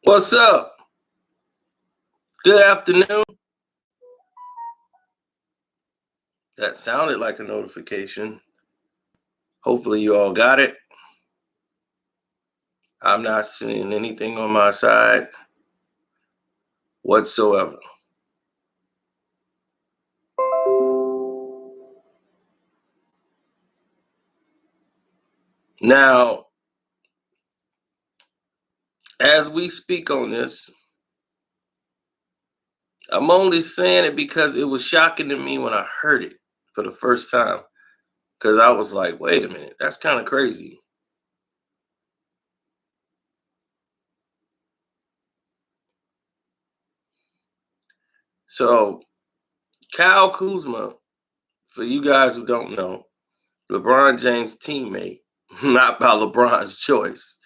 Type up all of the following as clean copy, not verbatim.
What's up? Good afternoon. That sounded like a notification. Hopefully, you all got it. I'm not seeing anything on my side whatsoever. Now, as we speak on this, I'm only saying it because it was shocking to me when I heard it for the first time. Because I was like, wait a minute, that's kind of crazy. So, Kyle Kuzma, for you guys who don't know, LeBron James' teammate, not by LeBron's choice,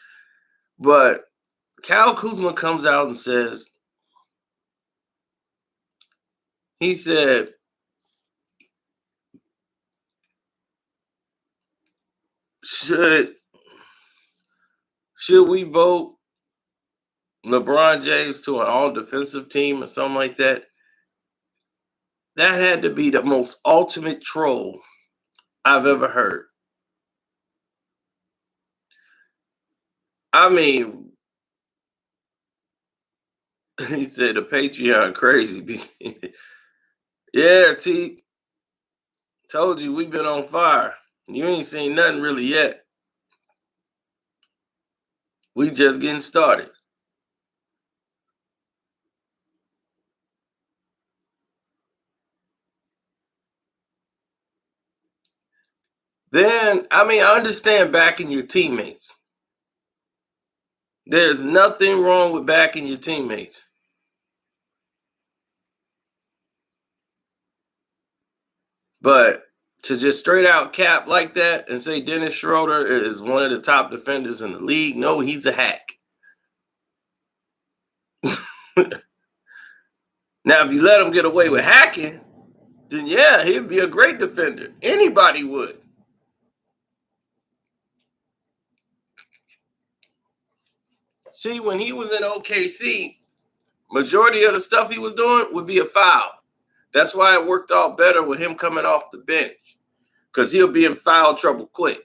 but Kyle Kuzma comes out and says, he said, should should we vote LeBron James to an all defensive team or something like that? That had to be the most ultimate troll I've ever heard. I mean, he said the Patreon crazy. Yeah, T, told you we've been on fire. You ain't seen nothing really yet. We just getting started. Then, I mean, I understand backing your teammates. There's nothing wrong with backing your teammates. But to just straight out cap like that and say Dennis Schroeder is one of the top defenders in the league, no, he's a hack. Now, if you let him get away with hacking, then yeah, he'd be a great defender. Anybody would. See, when he was in OKC, majority of the stuff he was doing would be a foul. That's why it worked out better with him coming off the bench, because he'll be in foul trouble quick.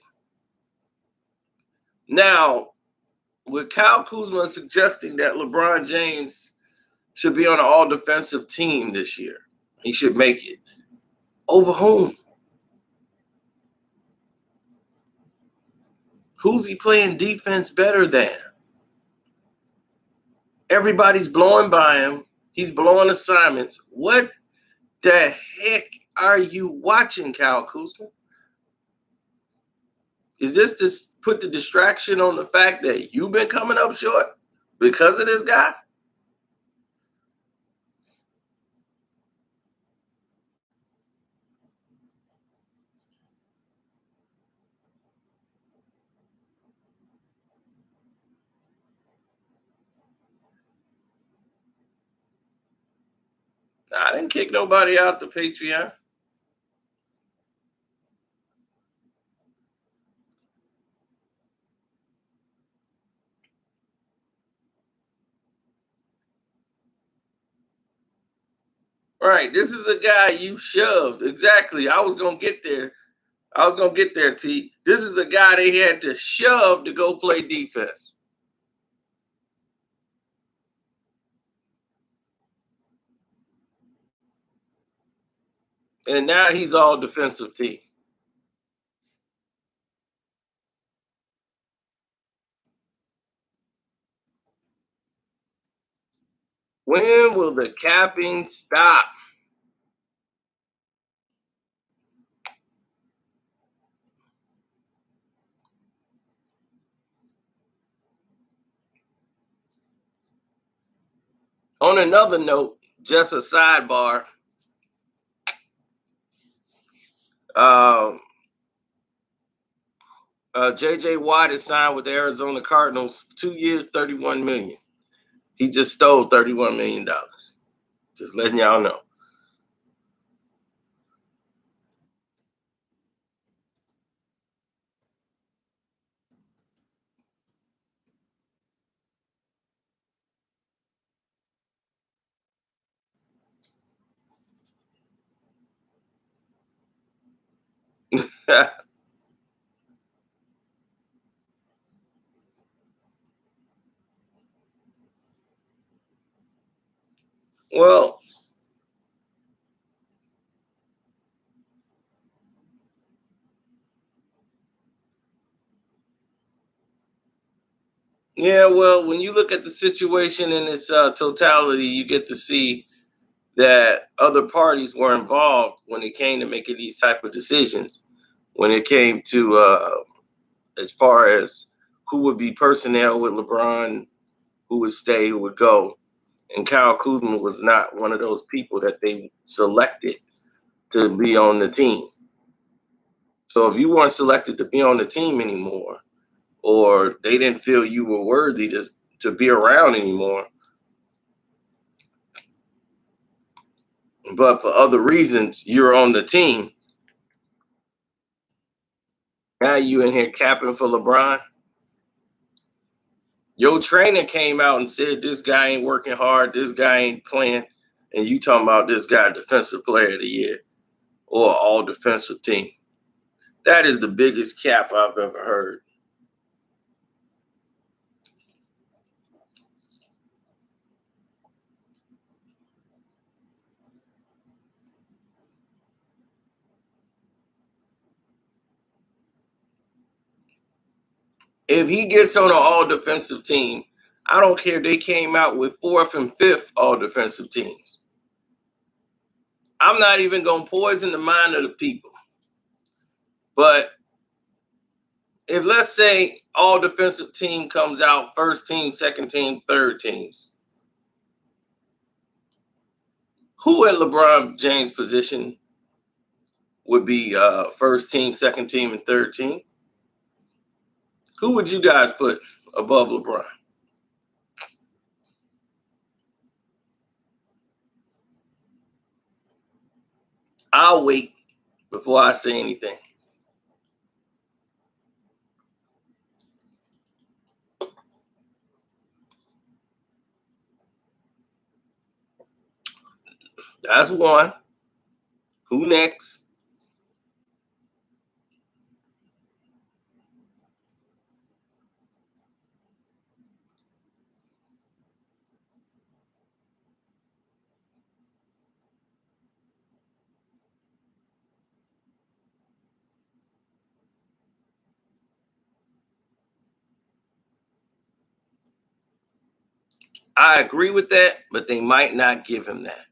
Now, with Kyle Kuzma suggesting that LeBron James should be on an all defensive team this year, he should make it. Over whom? Who's he playing defense better than? Everybody's blowing by him. He's blowing assignments. What the heck are you watching, Kyle Kuzma? Is this to put the distraction on the fact that you've been coming up short because of this guy? I didn't kick nobody out the Patreon. Right. This is a guy you shoved. Exactly. I was gonna get there. T. This is a guy they had to shove to go play defense. And now he's all defensive team. When will the capping stop? On another note, just a sidebar. Um, JJ Watt is signed with the Arizona Cardinals 2 years, $31 million. He just stole $31 million. Just letting y'all know. Well, yeah, well, when you look at the situation in its totality, you get to see that other parties were involved when it came to making these type of decisions. When it came to as far as who would be personnel with LeBron, who would stay, who would go, and Kyle Kuzma was not one of those people that they selected to be on the team. So if you weren't selected to be on the team anymore, or they didn't feel you were worthy to be around anymore, but for other reasons you're on the team, now you in here capping for LeBron. Your trainer came out and said this guy ain't working hard, this guy ain't playing, and you talking about this guy defensive player of the year or all defensive team. That is the biggest cap I've ever heard. If he gets on an all defensive team, I don't care if they came out with fourth and fifth all defensive teams. I'm not even going to poison the mind of the people. But if let's say all defensive team comes out, first team, second team, third teams, who at LeBron James' position would be first team, second team, and third team? Who would you guys put above LeBron? I'll wait before I say anything. That's one. Who next? I agree with that, but they might not give him that.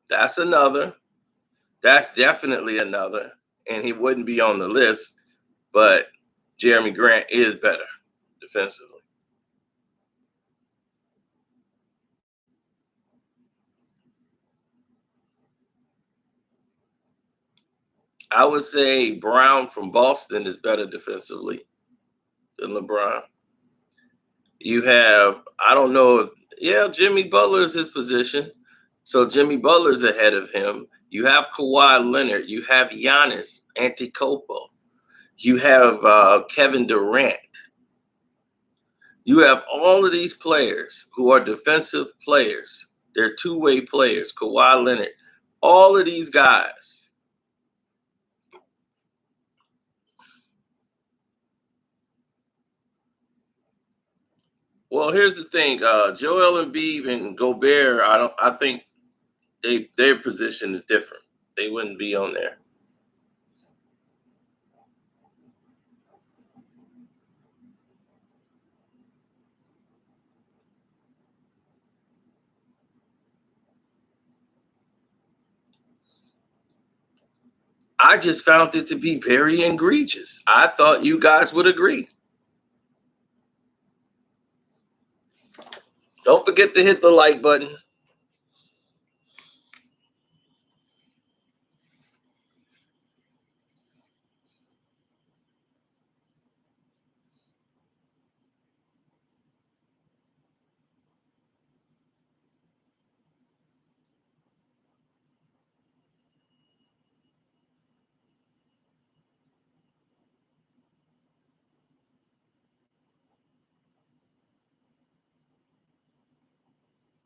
That's another. That's definitely another. And he wouldn't be on the list, but Jeremy Grant is better defensively. I would say Brown from Boston is better defensively than LeBron. You have, I don't know if, yeah, Jimmy Butler is his position. So Jimmy Butler's ahead of him. You have Kawhi Leonard. You have Giannis Antetokounmpo. You have Kevin Durant. You have all of these players who are defensive players. They're two-way players. Kawhi Leonard. All of these guys. Well, here's the thing. Joel Embiid and Gobert. I don't. I think their position is different. They wouldn't be on there. I just found it to be very egregious. I thought you guys would agree. Don't forget to hit the like button.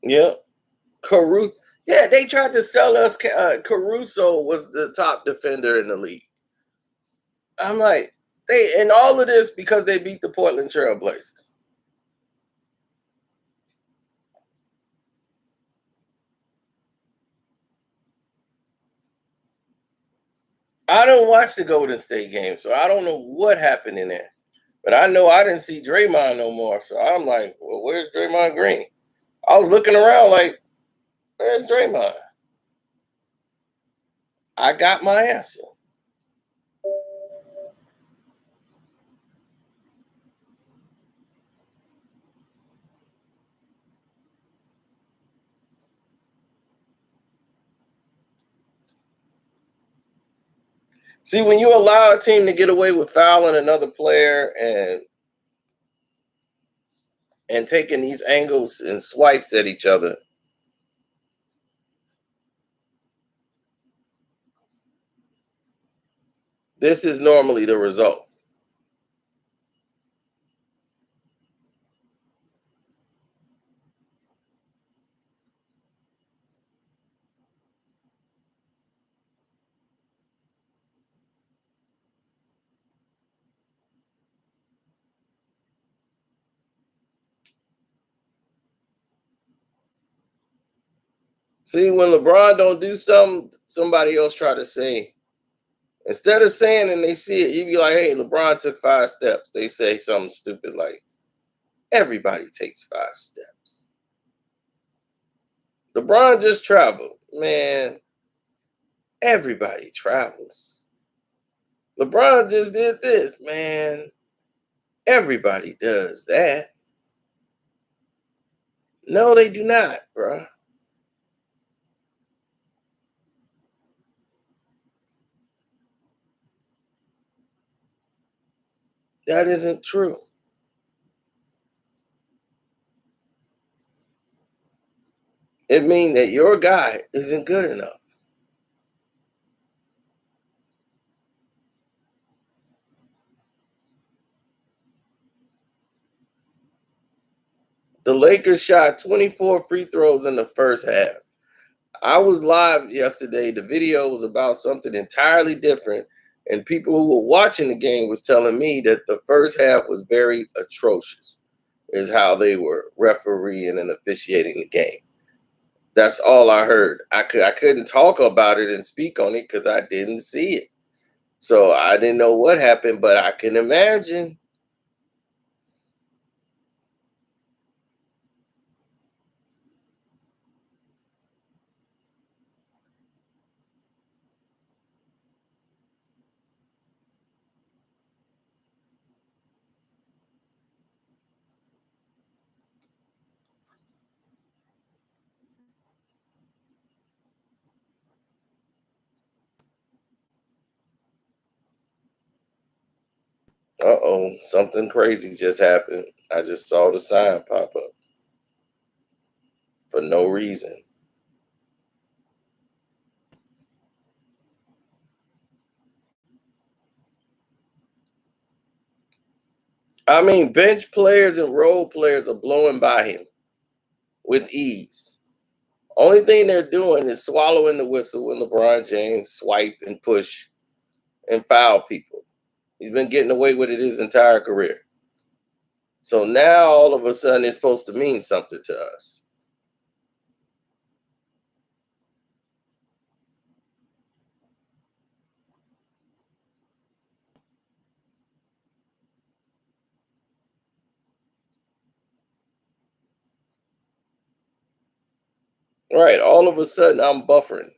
Yeah. Caruso. Yeah, they tried to sell us. Caruso was the top defender in the league. I'm like, and all of this because they beat the Portland Trailblazers. I don't watch the Golden State game, so I don't know what happened in there. But I know I didn't see Draymond no more. So I'm like, well, where's Draymond Green? I was looking around like, where's Draymond? I got my answer. See, when you allow a team to get away with fouling another player and taking these angles and swipes at each other, this is normally the result. See, when LeBron don't do something, somebody else try to say, instead of saying and they see it, you be like, hey, LeBron took 5 steps. They say something stupid like, everybody takes 5 steps. LeBron just traveled. Man, everybody travels. LeBron just did this. Man, everybody does that. No, they do not, bro. That isn't true. It means that your guy isn't good enough. The Lakers shot 24 free throws in the first half. I was live yesterday. The video was about something entirely different, and people who were watching the game was telling me that the first half was very atrocious, is how they were refereeing and officiating the game. That's all I heard. I couldn't talk about it and speak on it because I didn't see it. So I didn't know what happened, but I can imagine. Uh-oh, something crazy just happened. I just saw the sign pop up for no reason. I mean, bench players and role players are blowing by him with ease. Only thing they're doing is swallowing the whistle when LeBron James swipe and push and foul people. He's been getting away with it his entire career. So now all of a sudden it's supposed to mean something to us. Right. All of a sudden I'm buffering.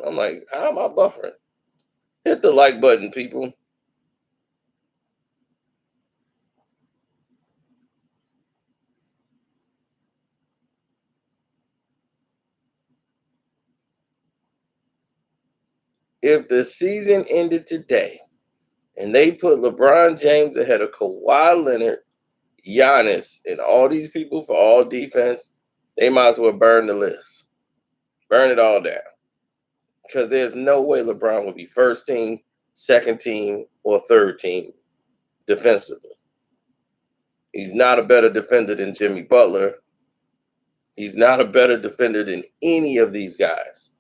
I'm like, how am I buffering? Hit the like button, people. If the season ended today and they put LeBron James ahead of Kawhi Leonard, Giannis, and all these people for all defense, they might as well burn the list. Burn it all down. Because there's no way LeBron would be first team, second team, or third team defensively. He's not a better defender than Jimmy Butler. He's not a better defender than any of these guys.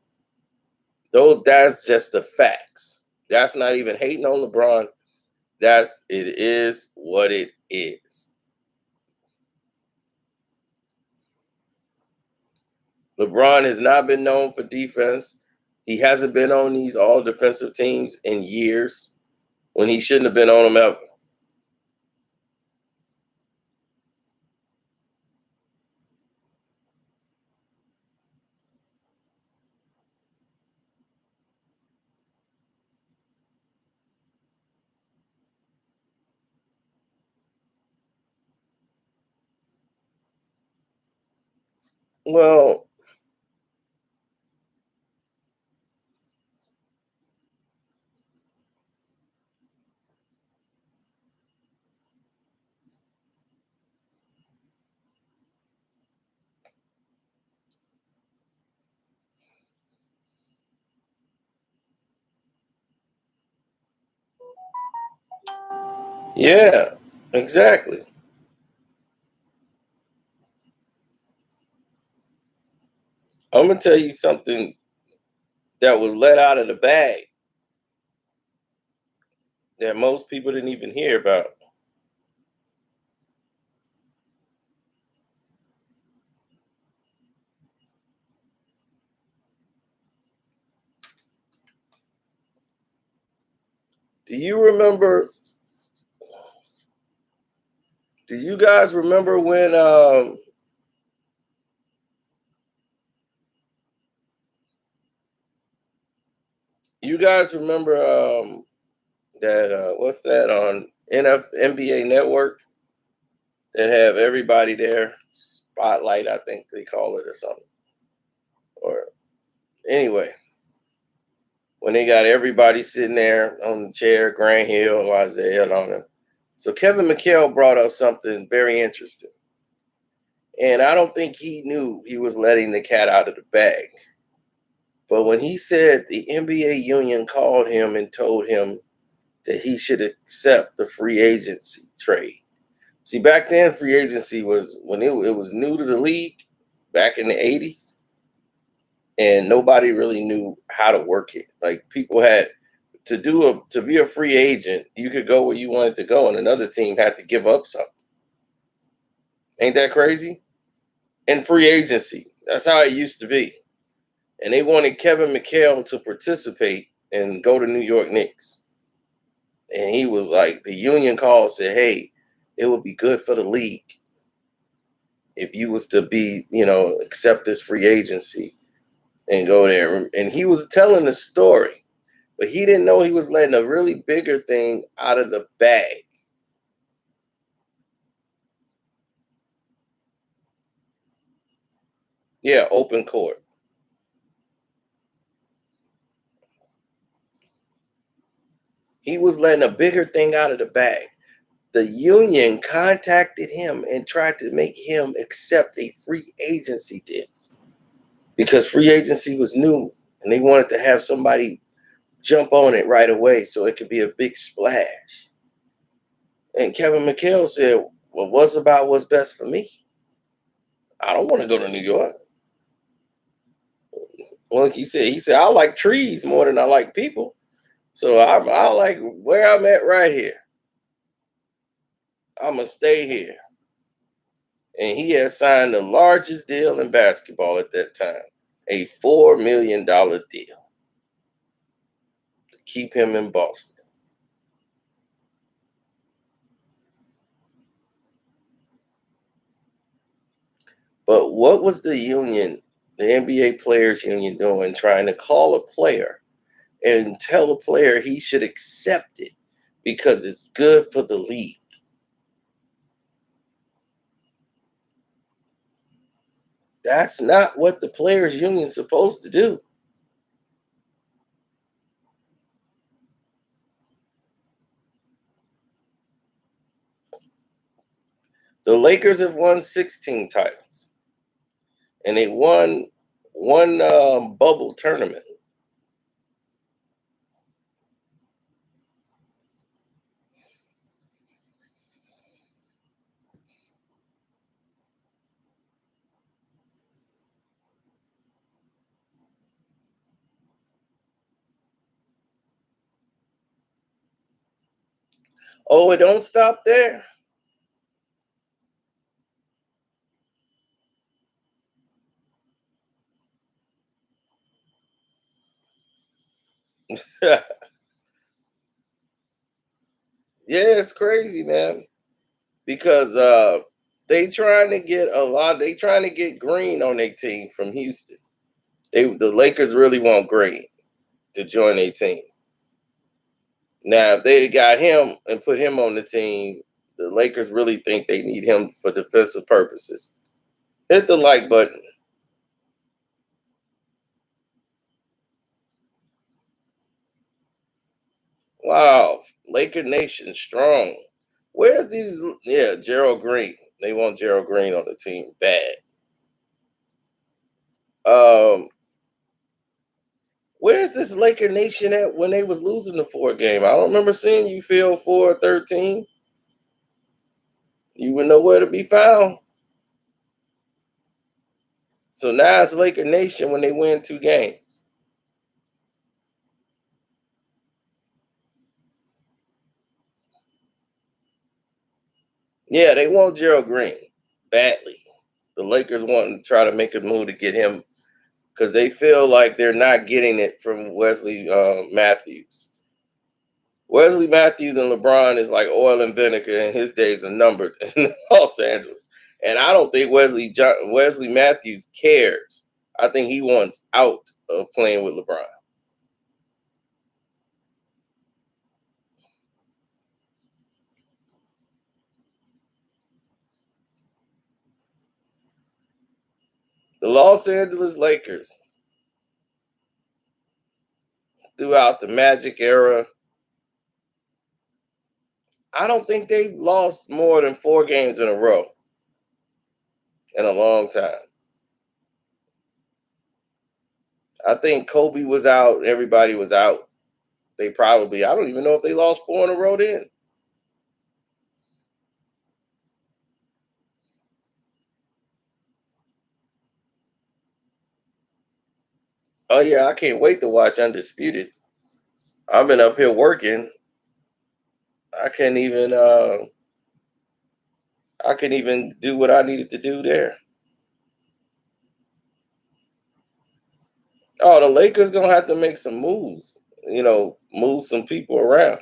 That's just the facts. That's not even hating on LeBron. It is what it is. LeBron has not been known for defense. He hasn't been on these all defensive teams in years when he shouldn't have been on them ever. Well, yeah, exactly. I'm gonna tell you something that was let out of the bag that most people didn't even hear about. Do you remember? Do you guys remember when? You guys remember that? What's that on NBA Network that have everybody there? Spotlight, I think they call it, or something. Or anyway, when they got everybody sitting there on the chair, Grant Hill, Isaiah, and all that. So Kevin McHale brought up something very interesting. And I don't think he knew he was letting the cat out of the bag. But when he said the NBA union called him and told him that he should accept the free agency trade. See, back then, free agency was when it was new to the league back in the 80s, and nobody really knew how to work it. Like people had to be a free agent, you could go where you wanted to go, and another team had to give up something. Ain't that crazy? In free agency, that's how it used to be. And they wanted Kevin McHale to participate and go to New York Knicks. And he was like, the union called, said, hey, it would be good for the league if you was to be, accept this free agency and go there. And he was telling the story, but he didn't know he was letting a really bigger thing out of the bag. Yeah, open court. He was letting a bigger thing out of the bag. The union contacted him and tried to make him accept a free agency deal because free agency was new and they wanted to have somebody jump on it right away so it could be a big splash. And Kevin McHale said, well, what's about what's best for me? I don't want to go to New York. Well, he said, I like trees more than I like people. So I like where I'm at right here. I'm going to stay here. And he had signed the largest deal in basketball at that time, a $4 million deal to keep him in Boston. But what was the NBA Players Union doing, trying to call a player and tell a player he should accept it because it's good for the league? That's not what the Players Union is supposed to do. The Lakers have won 16 titles, and they won one bubble tournament. Oh, it don't stop there. Yeah, it's crazy, man. Because they trying to get Green on their team from Houston. The Lakers really want Green to join their team. Now, if they got him and put him on the team, the Lakers really think they need him for defensive purposes. Hit the like button. Wow, Laker Nation strong. Where's these? Yeah, Gerald Green. They want Gerald Green on the team bad. Um, where's this Laker Nation at when they was losing the 4 game? I don't remember seeing you feel 4-13. You were nowhere to be found. So now it's Laker Nation when they win 2 games. Yeah, they want Gerald Green badly. The Lakers want to try to make a move to get him because they feel like they're not getting it from Wesley Matthews. Wesley Matthews and LeBron is like oil and vinegar, and his days are numbered in Los Angeles. And I don't think Wesley Matthews cares. I think he wants out of playing with LeBron. The Los Angeles Lakers, throughout the Magic era, I don't think they've lost more than 4 games in a row in a long time. I think Kobe was out, everybody was out. I don't even know if they lost 4 in a row then. Oh yeah, I can't wait to watch Undisputed. I've been up here working. I can't even I couldn't even do what I needed to do there. Oh, the Lakers gonna have to make some moves. Move some people around.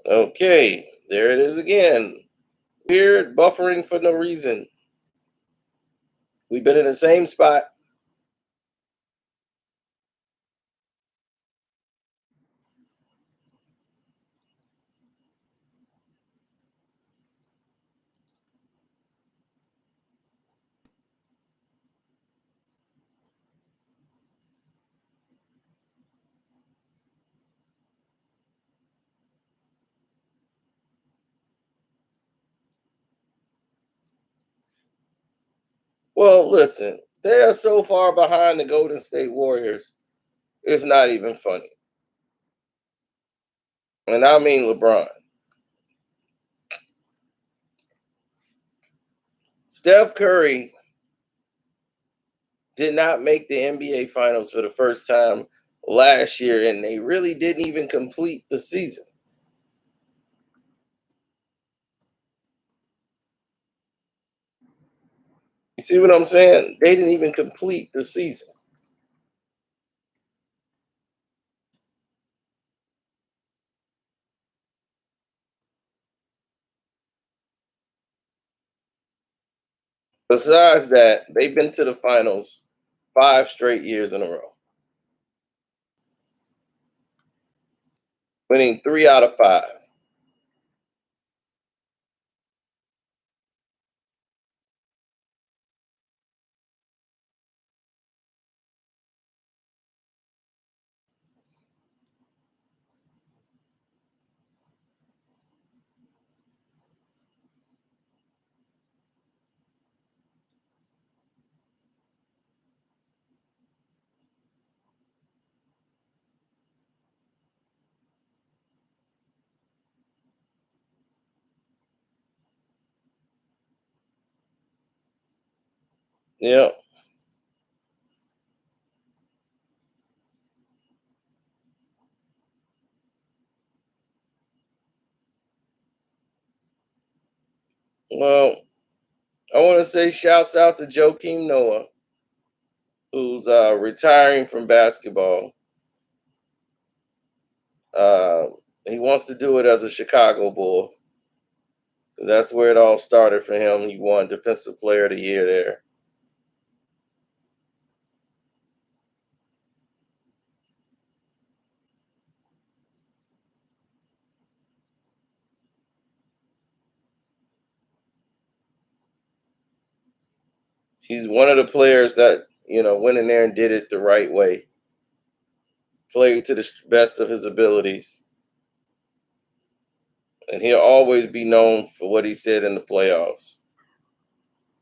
Okay, there it is again. Weird buffering for no reason. We've been in the same spot. Well, listen, they are so far behind the Golden State Warriors. It's not even funny. And I mean LeBron. Steph Curry did not make the NBA Finals for the first time last year, and they really didn't even complete the season. You see what I'm saying? They didn't even complete the season. Besides that, they've been to the finals 5 straight years in a row, winning 3 out of 5. Yeah. Well, I want to say shouts out to Joakim Noah, who's retiring from basketball. Uh, he wants to do it as a Chicago Bull. That's where it all started for him. He won Defensive Player of the Year there. He's one of the players that went in there and did it the right way, played to the best of his abilities, and he'll always be known for what he said in the playoffs.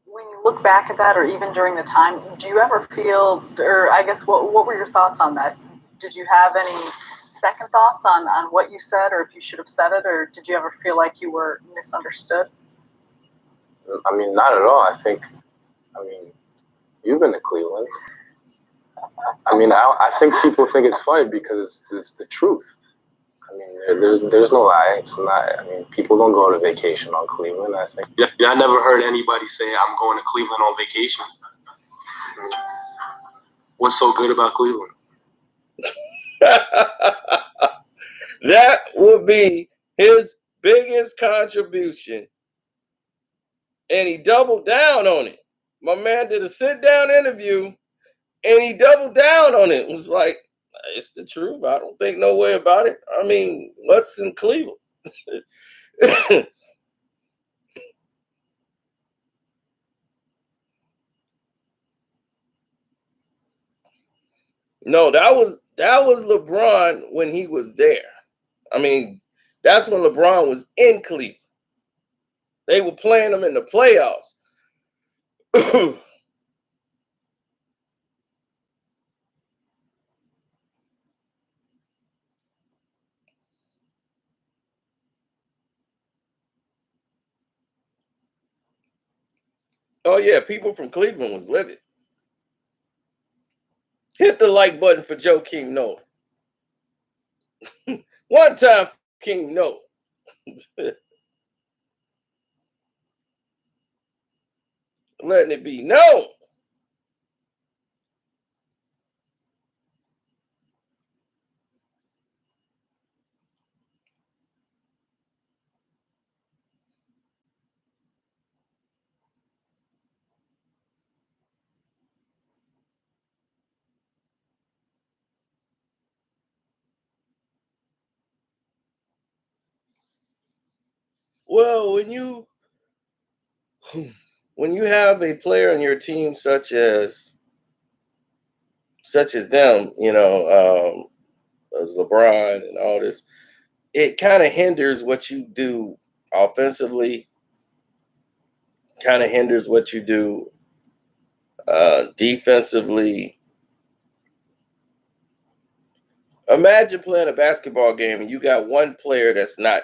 When you look back at that, or even during the time, do you ever feel, or I guess, what were your thoughts on that? Did you have any second thoughts on what you said, or if you should have said it, or did you ever feel like you were misunderstood? I mean, not at all. I mean, you've been to Cleveland. I mean, I think people think it's funny because it's the truth. I mean, there's no lie. It's not. I mean, people don't go to vacation on Cleveland. I think. Yeah, I never heard anybody say I'm going to Cleveland on vacation. I mean, what's so good about Cleveland? That would be his biggest contribution, and he doubled down on it. My man did a sit-down interview, and he doubled down on it. It was like, it's the truth. I don't think no way about it. I mean, what's in Cleveland? No, that was LeBron when he was there. I mean, that's when LeBron was in Cleveland. They were playing him in the playoffs. Oh yeah, people from Cleveland was livid. Hit the like button for Joakim Noah. One time for King Noah. Letting it be known. Well, when you have a player on your team such as them, as LeBron and all this, it kind of hinders what you do offensively, kind of hinders what you do defensively. Imagine playing a basketball game and you got one player that's not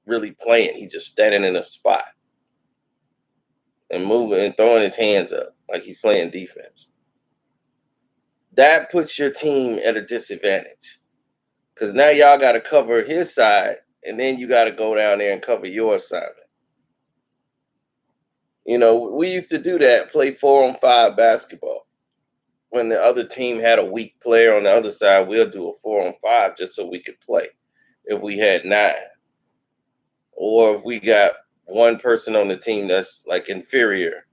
really playing. He's just standing in a spot and moving and throwing his hands up like he's playing defense. That puts your team at a disadvantage because now y'all got to cover his side and then you got to go down there and cover your assignment. We used to do that, play 4-on-5 basketball. When the other team had a weak player on the other side, we'll do a 4-on-5 just so we could play. If we had 9, or if we got one person on the team that's like inferior,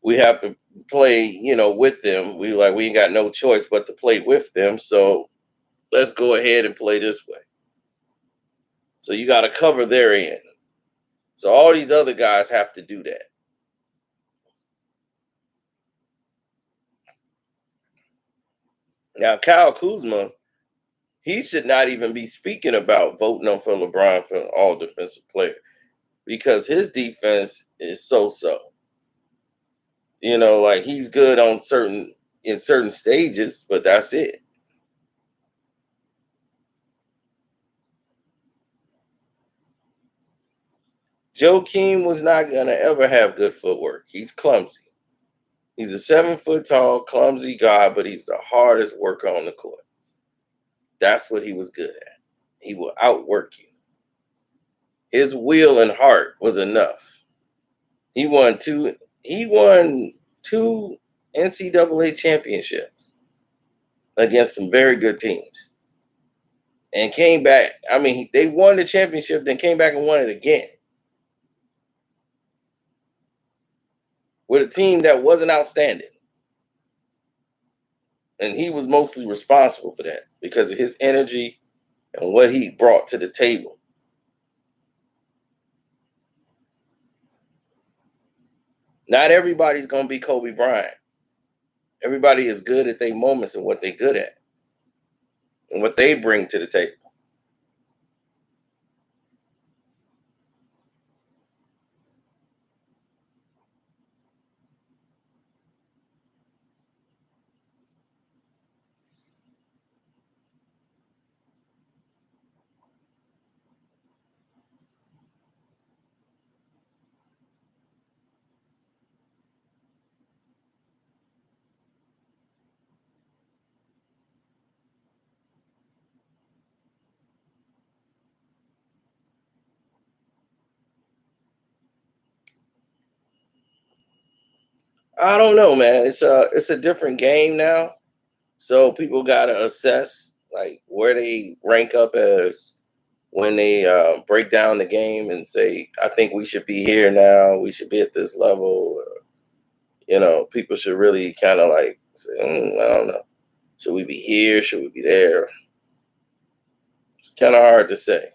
we have to play, with them. We ain't got no choice but to play with them. So let's go ahead and play this way. So you got to cover their end. So all these other guys have to do that. Now, Kyle Kuzma, he should not even be speaking about voting on for LeBron for all defensive player because his defense is so. Like he's good in certain stages, but that's it. Joakim was not gonna ever have good footwork. He's clumsy. He's a 7 foot tall, clumsy guy, but he's the hardest worker on the court. That's what he was good at. He will outwork you. His will and heart was enough. He won two. He won two NCAA championships against some very good teams, and came back. I mean, they won the championship, then came back and won it again with a team that wasn't outstanding. And he was mostly responsible for that because of his energy and what he brought to the table. Not everybody's going to be Kobe Bryant. Everybody is good at their moments and what they're good at and what they bring to the table. I don't know, man. It's a different game now. So people got to assess like where they rank up as when they break down the game and say, I think we should be here now. We should be at this level. People should really kind of like say, I don't know. Should we be here? Should we be there? It's kind of hard to say.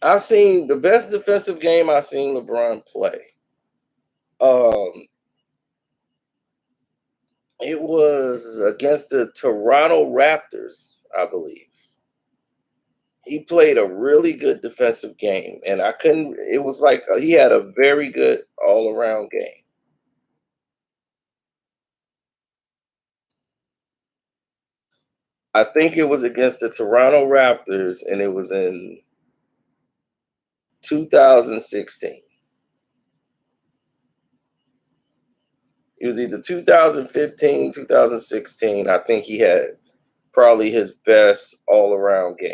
I've seen the best defensive game I've seen LeBron play. Um, it was against the Toronto Raptors, I believe. He played a really good defensive game, and I couldn't. It was like he had a very good all-around game. I think it was against the Toronto Raptors, and it was in 2016. It was either 2015, 2016. I think he had probably his best all-around game.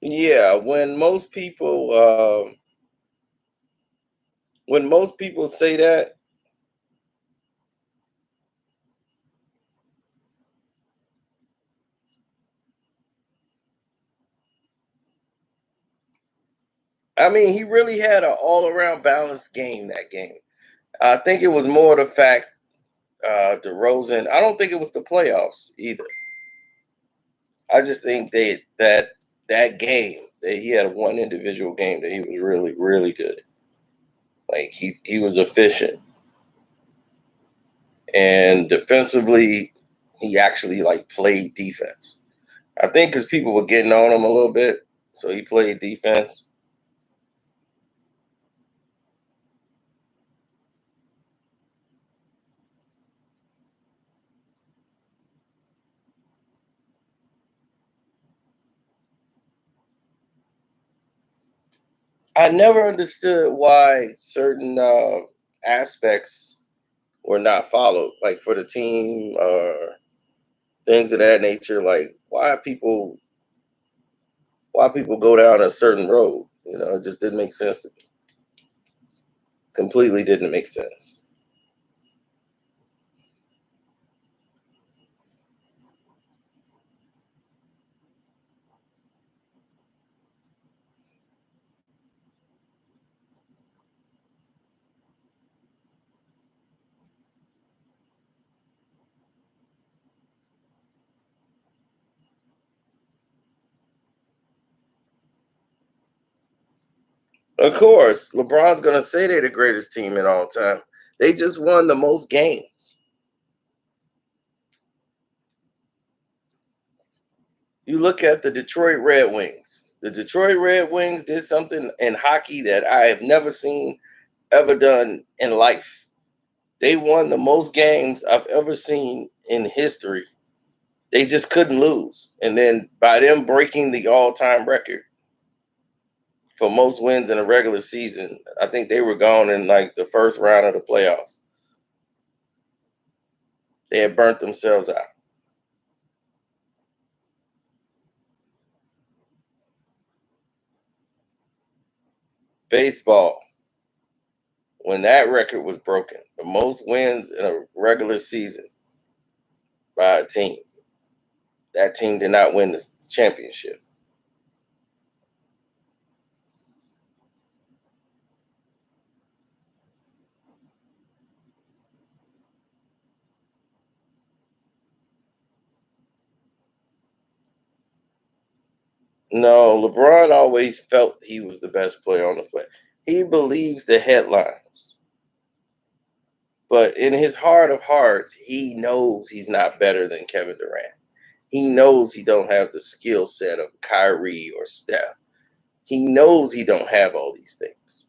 Yeah, when most people say that, I mean, he really had an all-around balanced game that game. I think it was more the fact DeRozan. I don't think it was the playoffs either. I just think that game that he had one individual game that he was really really good. Like he was efficient and defensively, he actually like played defense. I think because people were getting on him a little bit, so he played defense. I never understood why certain aspects were not followed, like for the team or things of that nature. Like why people go down a certain road. It just didn't make sense to me. Completely didn't make sense. Of course, LeBron's going to say they're the greatest team in all time. They just won the most games. You look at the Detroit Red Wings. The Detroit Red Wings did something in hockey that I have never seen ever done in life. They won the most games I've ever seen in history. They just couldn't lose. And then by them breaking the all-time record for most wins in a regular season, I think they were gone in like the first round of the playoffs. They had burnt themselves out. Baseball, when that record was broken, the most wins in a regular season by a team, that team did not win the championship. No, LeBron always felt he was the best player on the planet. He believes the headlines. But in his heart of hearts, he knows he's not better than Kevin Durant. He knows he don't have the skill set of Kyrie or Steph. He knows he don't have all these things.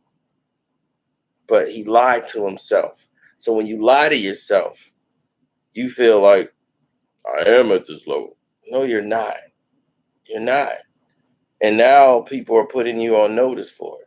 But he lied to himself. So when you lie to yourself, you feel like, I am at this level. No, you're not. You're not. And now people are putting you on notice for it.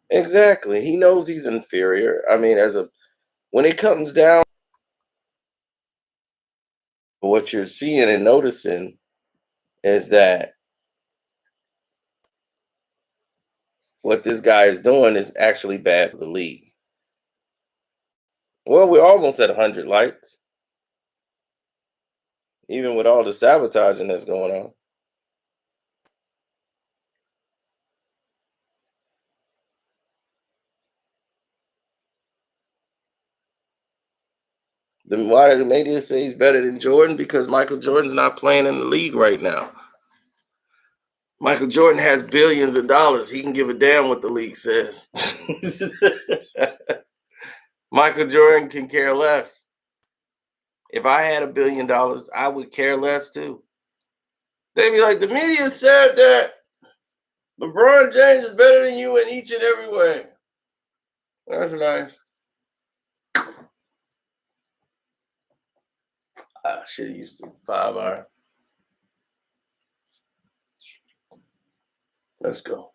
Exactly. He knows he's inferior. I mean, when it comes down, what you're seeing and noticing is that what this guy is doing is actually bad for the league. Well, we're almost at 100 likes, even with all the sabotaging that's going on. Then why did the media say he's better than Jordan? Because Michael Jordan's not playing in the league right now. Michael Jordan has billions of dollars. He can give a damn what the league says. Michael Jordan can care less. If I had $1 billion, I would care less too. They'd be like, the media said that LeBron James is better than you in each and every way. That's nice. I should have used the 5-iron. Let's go.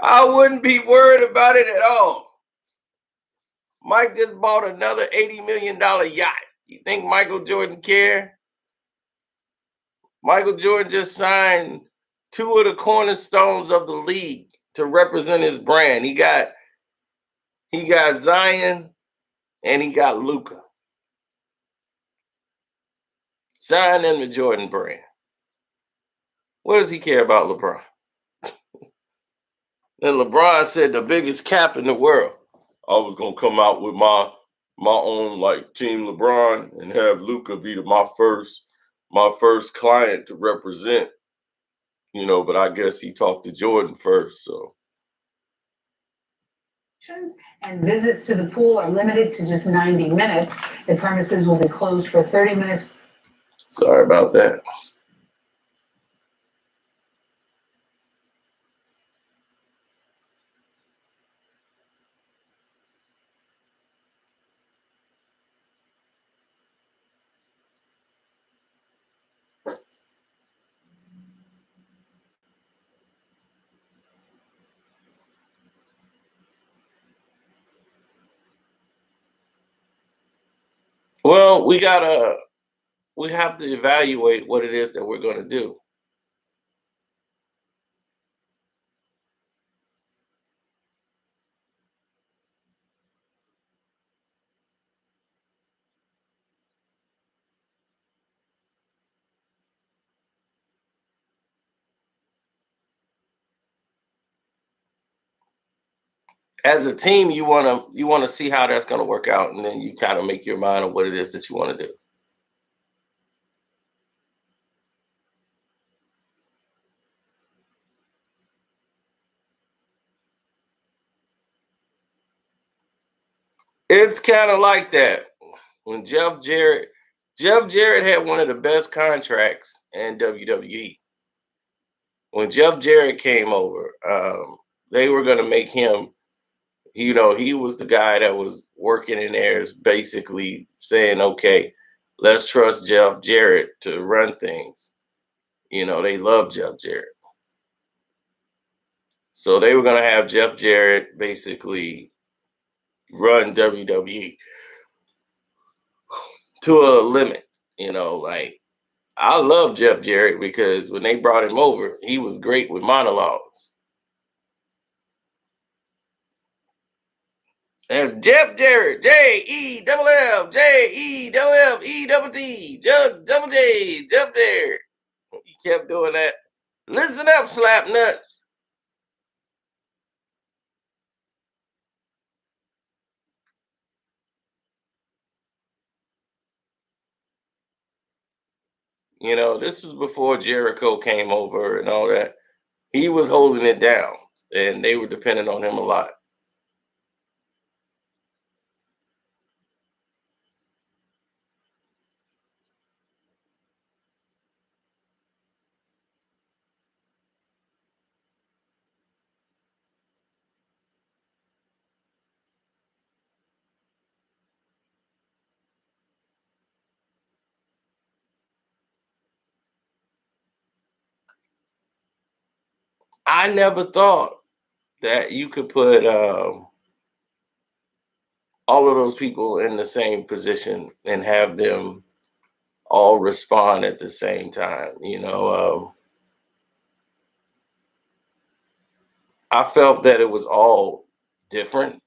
I wouldn't be worried about it at all. Mike just bought another $80 million yacht. You think Michael Jordan care? Michael Jordan just signed 2 of the cornerstones of the league to represent his brand. He got Zion and he got Luka. Zion and the Jordan brand. What does he care about LeBron? Then LeBron said the biggest cap in the world. I was gonna come out with my own like team LeBron and have Luka be my first client to represent. But I guess he talked to Jordan first, so. And visits to the pool are limited to just 90 minutes. The premises will be closed for 30 minutes. Sorry about that. Well, we have to evaluate what it is that we're going to do. As a team, you want to see how that's going to work out, and then you kind of make your mind on what it is that you want to do. It's kind of like that. When Jeff Jarrett had one of the best contracts in WWE. When Jeff Jarrett came over, they were going to make him, he was the guy that was working in there, is basically saying, okay, let's trust Jeff Jarrett to run things. They love Jeff Jarrett. So they were going to have Jeff Jarrett basically run WWE to a limit. Like, I love Jeff Jarrett because when they brought him over, he was great with monologues. And Jeff Jarrett, Jeff double J, Jeff Jarrett. He kept doing that. Listen up, slap nuts. This was before Jericho came over and all that. He was holding it down, and they were depending on him a lot. I never thought that you could put all of those people in the same position and have them all respond at the same time. I felt that it was all different.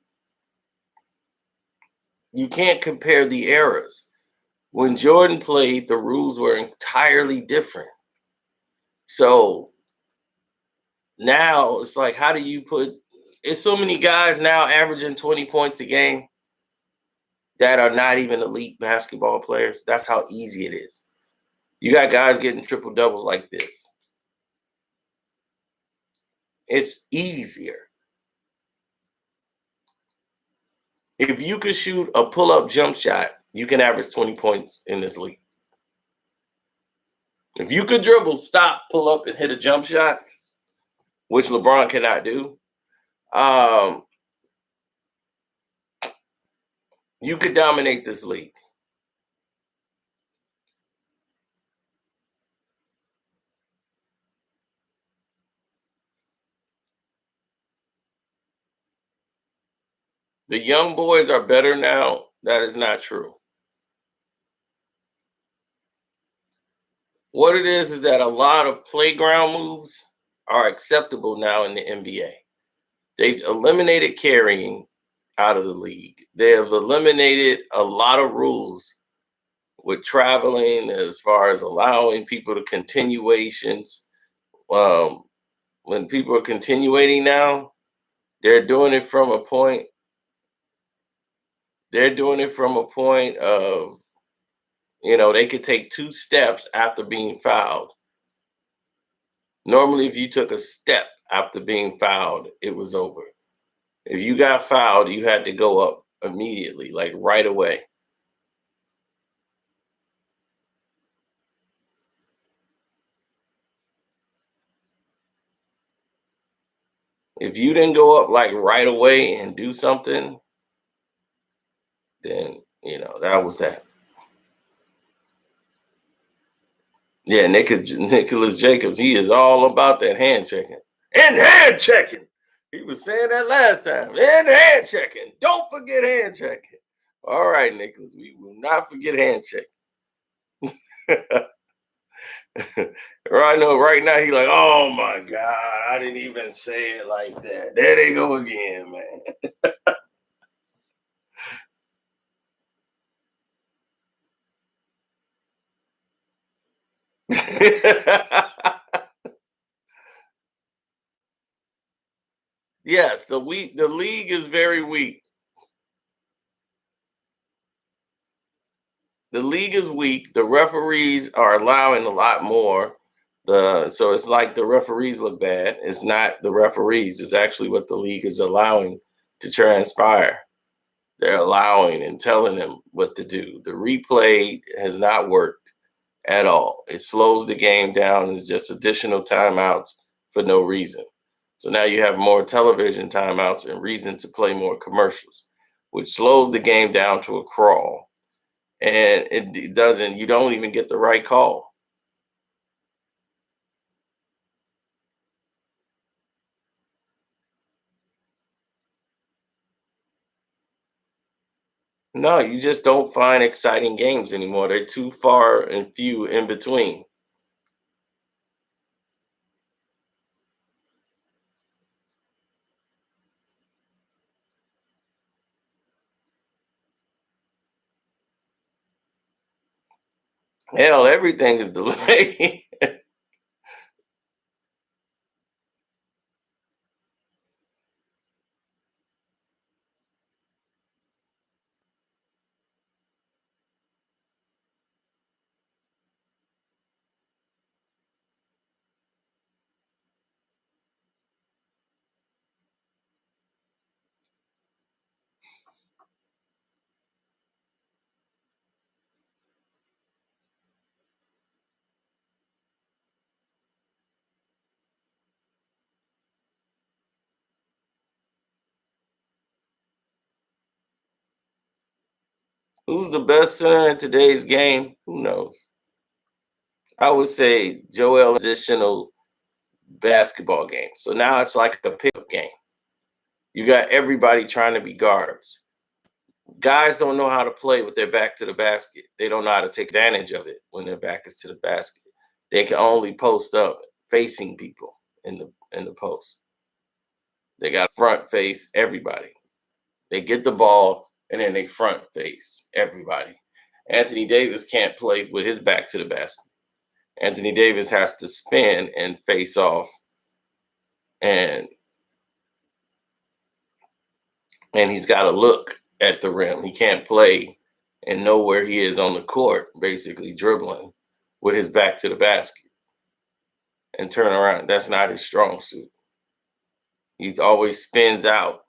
You can't compare the eras. When Jordan played, the rules were entirely different. So now it's like, how do you it's so many guys now averaging 20 points a game that are not even elite basketball players. That's how easy it is. You got guys getting triple doubles like this. It's easier. If you could shoot a pull-up jump shot, you can average 20 points in this league. If you could dribble, stop, pull up, and hit a jump shot, which LeBron cannot do, you could dominate this league. The young boys are better now. That is not true. What it is that a lot of playground moves are acceptable now in the NBA. They've eliminated carrying out of the league. They have eliminated a lot of rules with traveling as far as allowing people to continuations. When people are continuating now, they're doing it from a point of, they could take 2 steps after being fouled. Normally, if you took a step after being fouled, it was over. If you got fouled, you had to go up immediately, like right away. If you didn't go up like right away and do something, then, that was that. Yeah, Nicholas Jacobs, he is all about that hand checking. And hand checking. He was saying that last time. And hand checking. Don't forget hand checking. All right, Nicholas, we will not forget handshake. I know right now he like, oh my God, I didn't even say it like that. There they go again, man. Yes, the league is very weak. The league is weak. The referees are allowing a lot more. So it's like the referees look bad. It's not the referees. It's actually what the league is allowing to transpire. They're allowing and telling them what to do. The replay has not worked at all. It slows the game down. It's just additional timeouts for no reason. So now you have more television timeouts and reason to play more commercials, which slows the game down to a crawl. And it doesn't, you don't even get the right call. No, you just don't find exciting games anymore. They're too far and few in between. Hell, everything is delayed. Who's the best center in today's game? Who knows? I would say Joel positional basketball game. So now it's like a pickup game. You got everybody trying to be guards. Guys don't know how to play with their back to the basket. They don't know how to take advantage of it when their back is to the basket. They can only post up facing people in the post. They got front face everybody. They get the ball and then they front face everybody. Anthony Davis can't play with his back to the basket. Anthony Davis has to spin and face off and he's got to look at the rim. He can't play and know where he is on the court, basically dribbling with his back to the basket and turn around. That's not his strong suit. He always spins out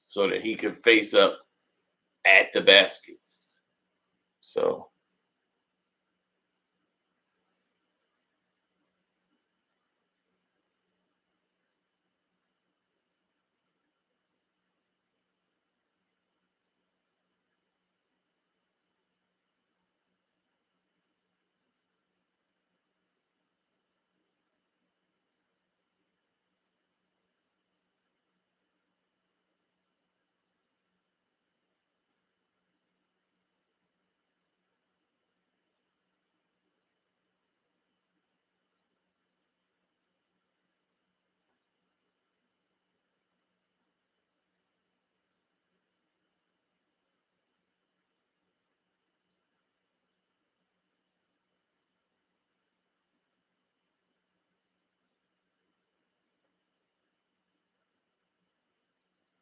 so that he can face up at the basket. So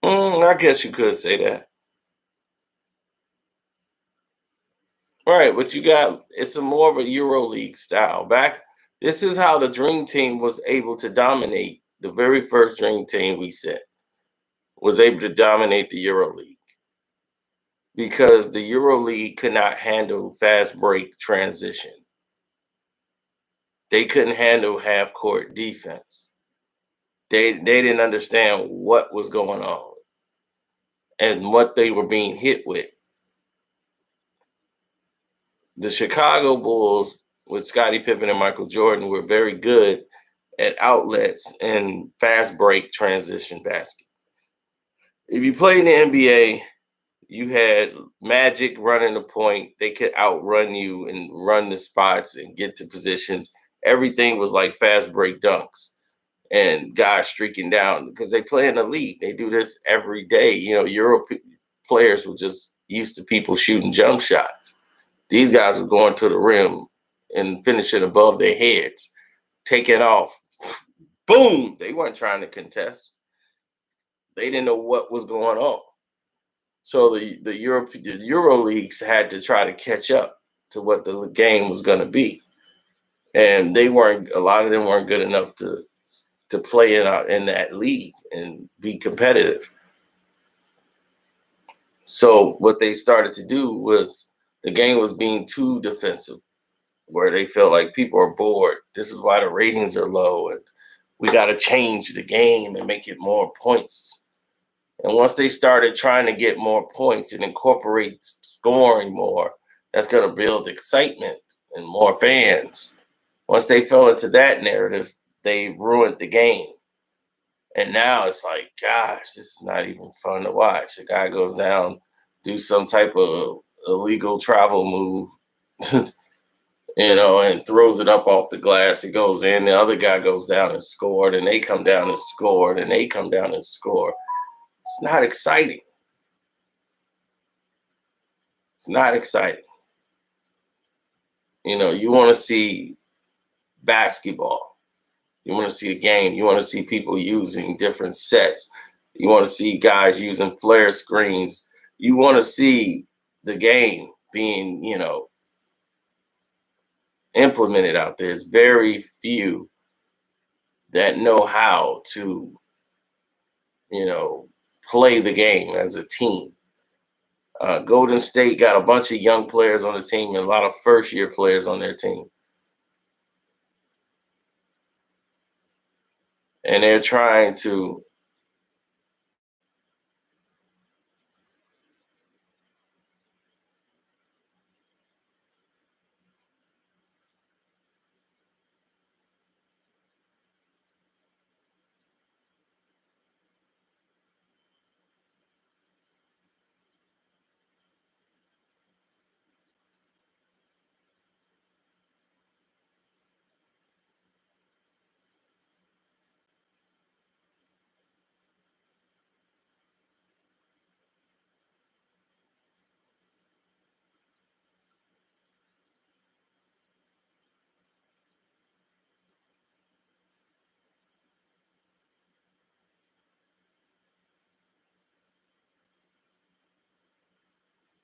I guess you could say that. Right, but you got it's a more of a Euro League style. This is how the Dream Team was able to dominate. The very first Dream Team we set was able to dominate the Euro League because the Euro League could not handle fast break transition. They couldn't handle half court defense. They didn't understand what was going on and what they were being hit with. The Chicago Bulls with Scottie Pippen and Michael Jordan were very good at outlets and fast break transition basket. If you play in the NBA, You had Magic running the point. They could outrun you and run the spots and get to positions. Everything was like fast break dunks and guys streaking down because they play in the league. They do this every day. You know, Euro players were just used to people shooting jump shots. These guys were going to the rim and finishing above their heads, taking off. Boom! They weren't trying to contest. They didn't know what was going on. So the Euro leagues had to try to catch up to what the game was going to be, and they weren't. A lot of them weren't good enough to play in that league and be competitive. So what they started to do was the game was being too defensive, where they felt like people are bored. This is why the ratings are low, and we got to change the game and make it more points. And once they started trying to get more points and incorporate scoring more, that's going to build excitement and more fans. Once they fell into that narrative, they ruined the game. And now it's like, gosh, this is not even fun to watch. A guy goes down, do some type of illegal travel move, and throws it up off the glass. It goes in. The other guy goes down and scored, and they come down and scored, and they come down and score. It's not exciting. It's not exciting. You want to see basketball. You want to see a game. You want to see people using different sets. You want to see guys using flare screens. You want to see the game being, implemented out there. There's very few that know how to, play the game as a team. Golden State got a bunch of young players on the team and a lot of first-year players on their team. And they're trying to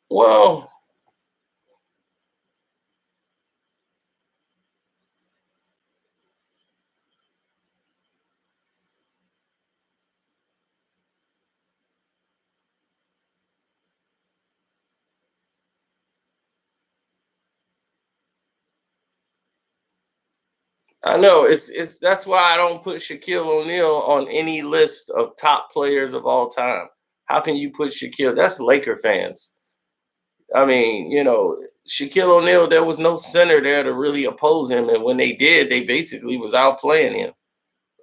well, I know it's that's why I don't put Shaquille O'Neal on any list of top players of all time. How can you put Shaquille? That's Laker fans. I mean, Shaquille O'Neal, there was no center there to really oppose him, and when they did, they basically was outplaying him.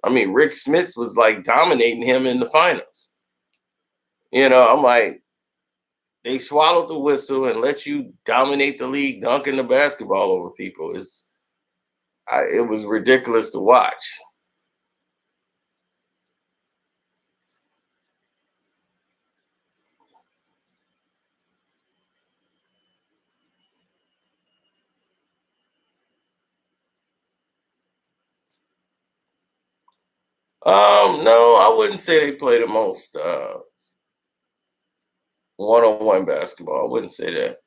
I mean, Rick Smith was like dominating him in the finals. I'm like, they swallowed the whistle and let you dominate the league, dunking the basketball over people. It was ridiculous to watch. No, I wouldn't say they play the most one-on-one basketball. I wouldn't say that.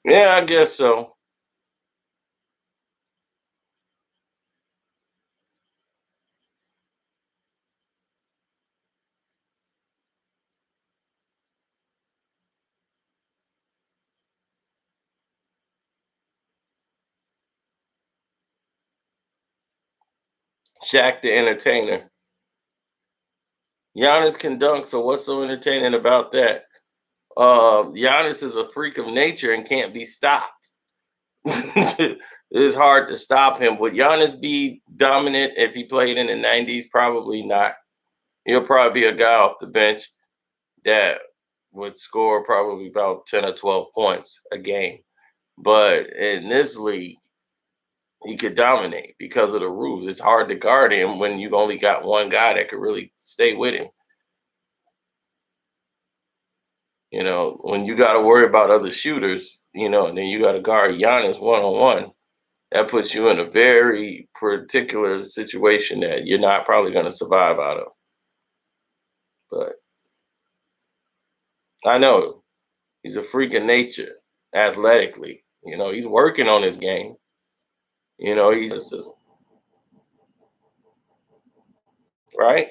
Yeah, I guess so. Shaq the entertainer. Giannis can dunk, so what's so entertaining about that? Giannis is a freak of nature and can't be stopped. It's hard to stop him. Would Giannis be dominant if he played in the 90s? Probably not. He'll probably be a guy off the bench that would score probably about 10 or 12 points a game. But in this league, he could dominate because of the rules. It's hard to guard him when you've only got one guy that could really stay with him. You know, when you got to worry about other shooters, you know, and then you got to guard Giannis one on one, that puts you in a very particular situation that you're not probably going to survive out of. But I know he's a freak of nature athletically. You know, he's working on his game. You know, he's right.